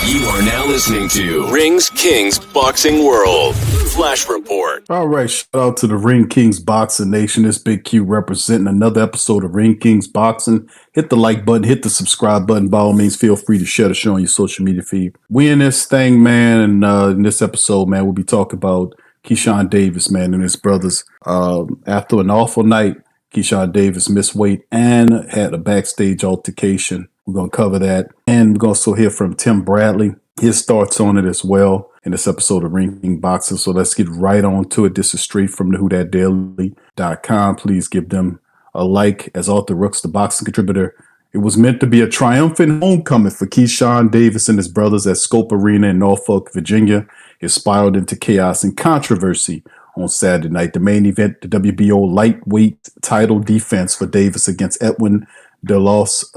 You are now listening to Rings Kings Boxing World Flash Report. All right, shout out to the Ring Kings Boxing Nation. This Big Q representing another episode of Ring Kings Boxing. Hit the like button, hit the subscribe button. By all means, feel free to share the show on your social media feed. We in this thing, man, and in this episode, man, we'll be talking about Keyshawn Davis, man, and his brothers. After an awful night, Keyshawn Davis missed weight and had a backstage altercation. We're going to cover that. And we're going to also hear from Tim Bradley, his thoughts on it as well in this episode of Ring King Boxing. So let's get right on to it. This is straight from the WhoDatDaily.com. Please give them a like. As Arthur Rooks, the boxing contributor, it was meant to be a triumphant homecoming for Keyshawn Davis and his brothers at Scope Arena in Norfolk, Virginia. It spiraled into chaos and controversy on Saturday night. The main event, the WBO lightweight title defense for Davis against Edwin de Los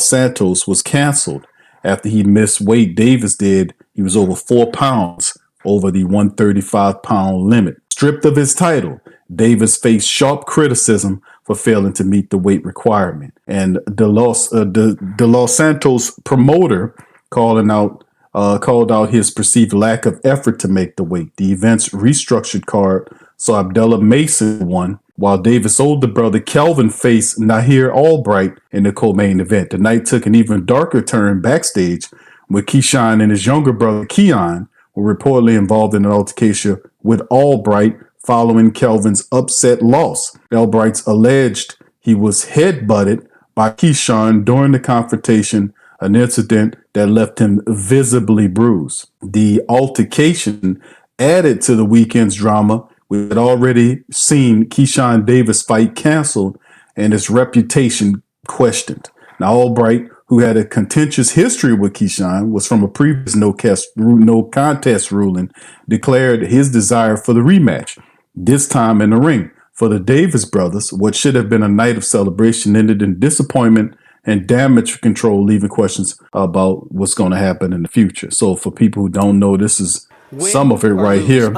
Santos, was canceled after he missed weight. Davis did. He was over 4 pounds over the 135-pound limit. Stripped of his title, Davis faced sharp criticism for failing to meet the weight requirement. And de Los Santos promoter called out his perceived lack of effort to make the weight. The event's restructured card saw Abdullah Mason won, while Davis' older brother Kelvin faced Nahir Albright in the co-main event. The night took an even darker turn backstage, with Keyshawn and his younger brother Keon were reportedly involved in an altercation with Albright following Kelvin's upset loss. Albright's alleged he was headbutted by Keyshawn during the confrontation, an incident that left him visibly bruised. The altercation added to the weekend's drama. We had already seen Keyshawn Davis fight canceled and his reputation questioned. Now, Albright, who had a contentious history with Keyshawn, was from a previous no contest ruling, declared his desire for the rematch, this time in the ring. For the Davis brothers, what should have been a night of celebration ended in disappointment and damage control, leaving questions about what's going to happen in the future. So for people who don't know, this is some of it right here.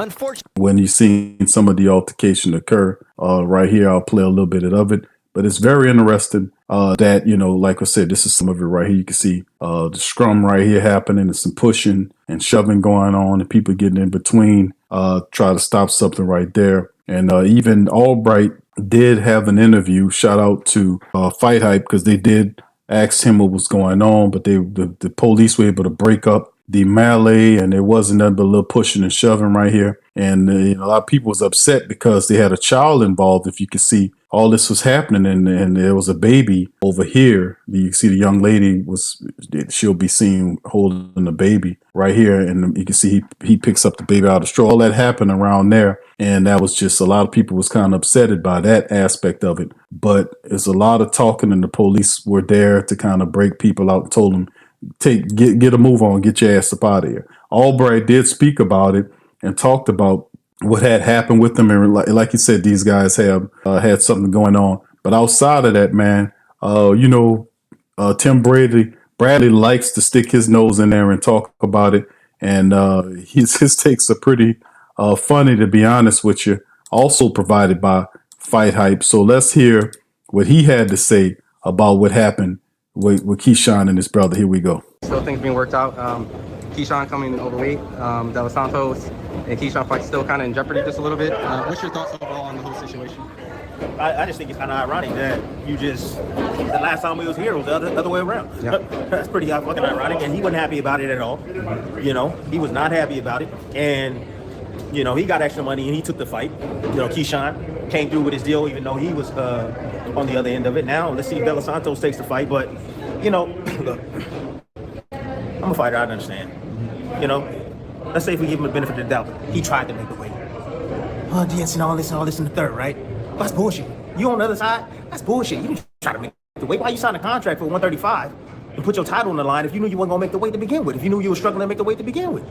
When you've seen some of the altercation occur, right here, I'll play a little bit of it. But it's very interesting that, like I said, this is some of it right here. You can see the scrum right here happening. There's some pushing and shoving going on and people getting in between, try to stop something right there. And even Albright did have an interview. Shout out to Fight Hype, because they did ask him what was going on, but the police were able to break up the melee, and there wasn't nothing but a little pushing and shoving right here. And a lot of people was upset because they had a child involved. If you could see, all this was happening, and there was a baby over here. You see the young lady she'll be seen holding the baby right here, and you can see he picks up the baby out of the straw. All that happened around there, and that was just, a lot of people was kind of upset by that aspect of it. But there's a lot of talking, and the police were there to kind of break people out and told them, get a move on, get your ass up out of here. Albright did speak about it and talked about what had happened with them, and like you said, these guys have had something going on. But outside of that, man, Tim Bradley likes to stick his nose in there and talk about it, and his takes are pretty funny, to be honest with you. Also provided by Fight Hype. So let's hear what he had to say about what happened with Keyshawn and his brother. Here we go. Still things being worked out. Keyshawn coming overweight, De Los Santos and Keyshawn fight still kind of in jeopardy just a little bit. What's your thoughts overall on the whole situation? I just think it's kind of ironic that the last time we was here was the other way around. Yeah. That's pretty fucking ironic, and he wasn't happy about it at all. He was not happy about it, and he got extra money and he took the fight. Keyshawn came through with his deal, even though he was on the other end of it. Now let's see if De Los Santos takes the fight, but look, I'm a fighter, I understand. Let's say if we give him the benefit of the doubt, he tried to make the weight. Oh, yes, and all this in the third, right? Well, that's bullshit. You on the other side? That's bullshit. You didn't try to make the weight. Why you signed a contract for 135 and put your title on the line if you knew you weren't gonna make the weight to begin with? If you knew you were struggling to make the weight to begin with?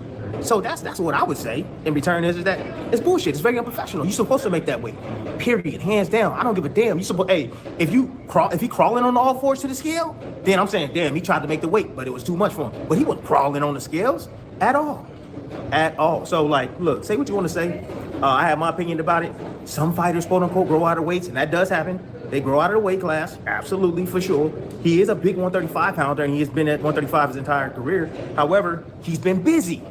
So that's what I would say in return is that it's bullshit. It's very unprofessional. You're supposed to make that weight. Period. Hands down. I don't give a damn. If he crawling on all fours to the scale, then I'm saying, damn, he tried to make the weight, but it was too much for him. But he wasn't crawling on the scales at all. At all. So look, say what you want to say. I have my opinion about it. Some fighters, quote unquote, grow out of weights, and that does happen. They grow out of the weight class, absolutely, for sure. He is a big 135 pounder, and he has been at 135 his entire career. However, he's been busy.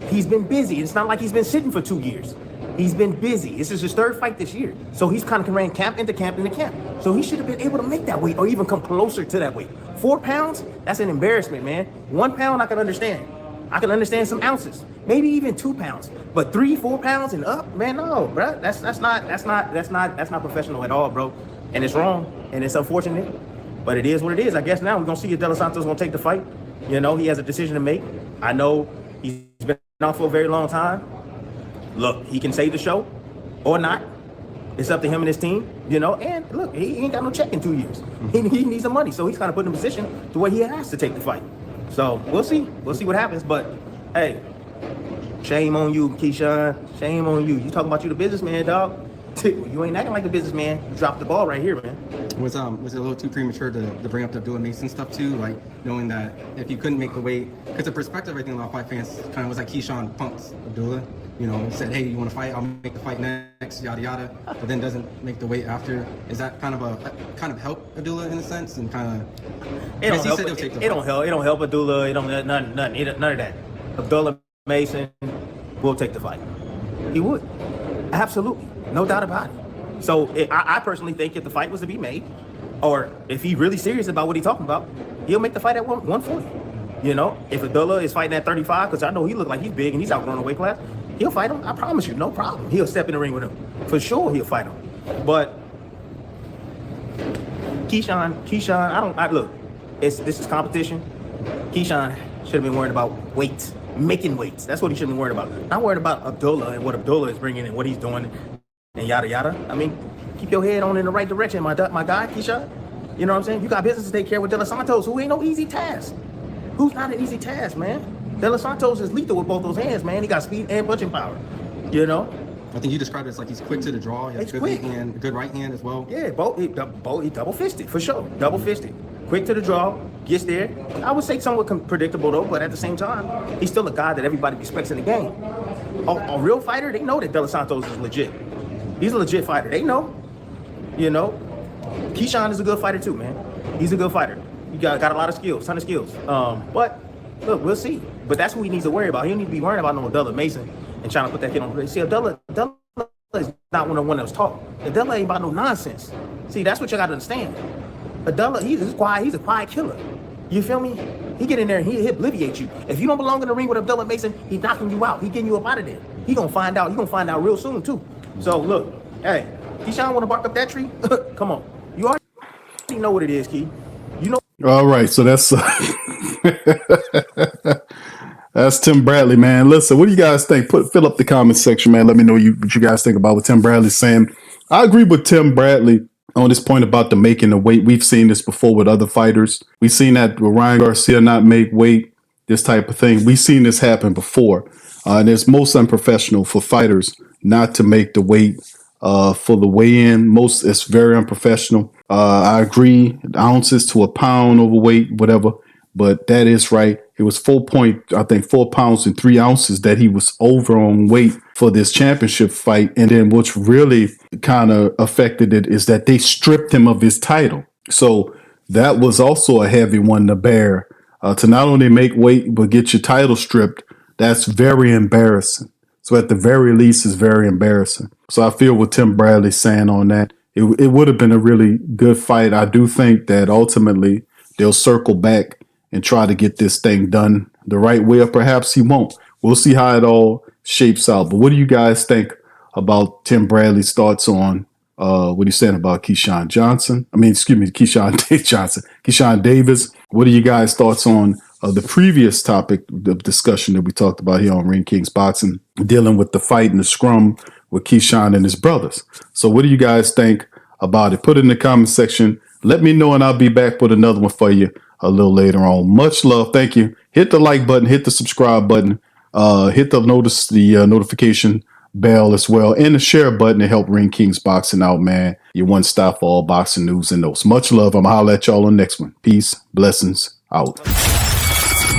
He's been busy. It's not like he's been sitting for 2 years. He's been busy. This is his third fight this year. So he's kind of ran camp into camp into camp. So he should have been able to make that weight or even come closer to that weight. 4 pounds, that's an embarrassment, man. 1 pound, I can understand. I can understand some ounces, maybe even 2 pounds, but 3-4 pounds and up, man, no, bro. That's not professional at all, bro. And it's wrong, and it's unfortunate, but it is what it is. I guess now we're gonna see if De Los Santos gonna take the fight. You know, he has a decision to make. I know he's been out for a very long time. Look, he can save the show or not. It's up to him and his team, you know. And look, he ain't got no check in 2 years. He needs some money, so he's kind of put in a position to where he has to take the fight. So we'll see. We'll see what happens. But hey, shame on you, Keyshawn. Shame on you. You talking about you the businessman, dog? You ain't acting like a businessman. You dropped the ball right here, man. Was it a little too premature to bring up the Abdullah Mason stuff too? Like knowing that if you couldn't make the weight, because the perspective I think a lot of fight fans kind of was like Keyshawn punked Abdullah. You know, he said, "Hey, you want to fight? I'll make the fight next, yada yada." But then doesn't make the weight after. Is that kind of help Abdullah in a sense and kind of? It don't help. It don't help. It don't help Abdullah. It don't nothing. None of that. Abdullah Mason will take the fight. He would. Absolutely. No doubt about it. So I personally think if the fight was to be made, or if he's really serious about what he's talking about, he'll make the fight at 140. You know, if Abdullah is fighting at 35, because I know he look like he's big and he's outgrowing the weight class, he'll fight him. I promise you, no problem. He'll step in the ring with him. For sure he'll fight him. But Keyshawn, look, this is competition. Keyshawn should have been worried about weight, making weights. That's what he should have been worried about. Not worried about Abdullah and what Abdullah is bringing and what he's doing and yada yada. I mean, keep your head on in the right direction, my guy, Keyshawn. You know what I'm saying? You got business to take care of with De Los Santos, who ain't no easy task. Who's not an easy task, man? De Los Santos is lethal with both those hands, man. He got speed and punching power. You know? I think you described it as like he's quick to the draw. He has good right hand, good right hand as well. Yeah, he double fisted for sure. Double fisted. Quick to the draw, gets there. I would say somewhat predictable though, but at the same time, he's still a guy that everybody respects in the game. A real fighter, they know that De Los Santos is legit. He's a legit fighter. They know. You know? Keyshawn is a good fighter too, man. He's a good fighter. He got a lot of skills, ton of skills. But look, we'll see. But that's who he needs to worry about. He don't need to be worrying about no Abdullah Mason and trying to put that kid on. See, Abdullah is not one that was taught. Abdullah ain't about no nonsense. See, that's what you got to understand. Abdullah, he's a quiet killer. You feel me? He get in there and he'll obliviate you. If you don't belong in the ring with Abdullah Mason, he's knocking you out. He getting you up out of there. He gonna find out. He gonna find out real soon too. So look, hey, Keyshawn want to bark up that tree? Come on, you already know what it is, Key. You know. All right, so that's that's Tim Bradley, man. Listen, what do you guys think? Fill up the comment section, man. Let me know what you guys think about what Tim Bradley's saying. I agree with Tim Bradley on this point about the making the weight. We've seen this before with other fighters. We've seen that with Ryan Garcia not make weight, this type of thing. We've seen this happen before. And it's most unprofessional for fighters not to make the weight for the weigh-in. It's very unprofessional. I agree, ounces to a pound overweight, whatever. But that is right. It was 4 pounds and 3 ounces that he was over on weight for this championship fight. And then what's really kind of affected it is that they stripped him of his title. So that was also a heavy one to bear. To not only make weight, but get your title stripped, that's very embarrassing. So at the very least, it's very embarrassing. So I feel what Tim Bradley's saying on that. It would have been a really good fight. I do think that ultimately they'll circle back and try to get this thing done the right way, or perhaps he won't. We'll see how it all shapes out. But what do you guys think about Tim Bradley's thoughts on what he's saying about Keyshawn Davis? What are you guys' thoughts on the previous topic, the discussion that we talked about here on Ring Kings Boxing, dealing with the fight and the scrum with Keyshawn and his brothers? So what do you guys think about it? Put it in the comment section. Let me know, and I'll be back with another one for you a little later on. Much love. Thank you. Hit the like button, hit the subscribe button, hit the notification bell as well, and the share button to help Ring Kings Boxing out, man. Your one stop for all boxing news and notes. Much love. I'm gonna holler at y'all on the next one. Peace, blessings, out.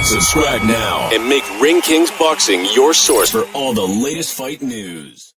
Subscribe now and make Ring Kings Boxing your source for all the latest fight news.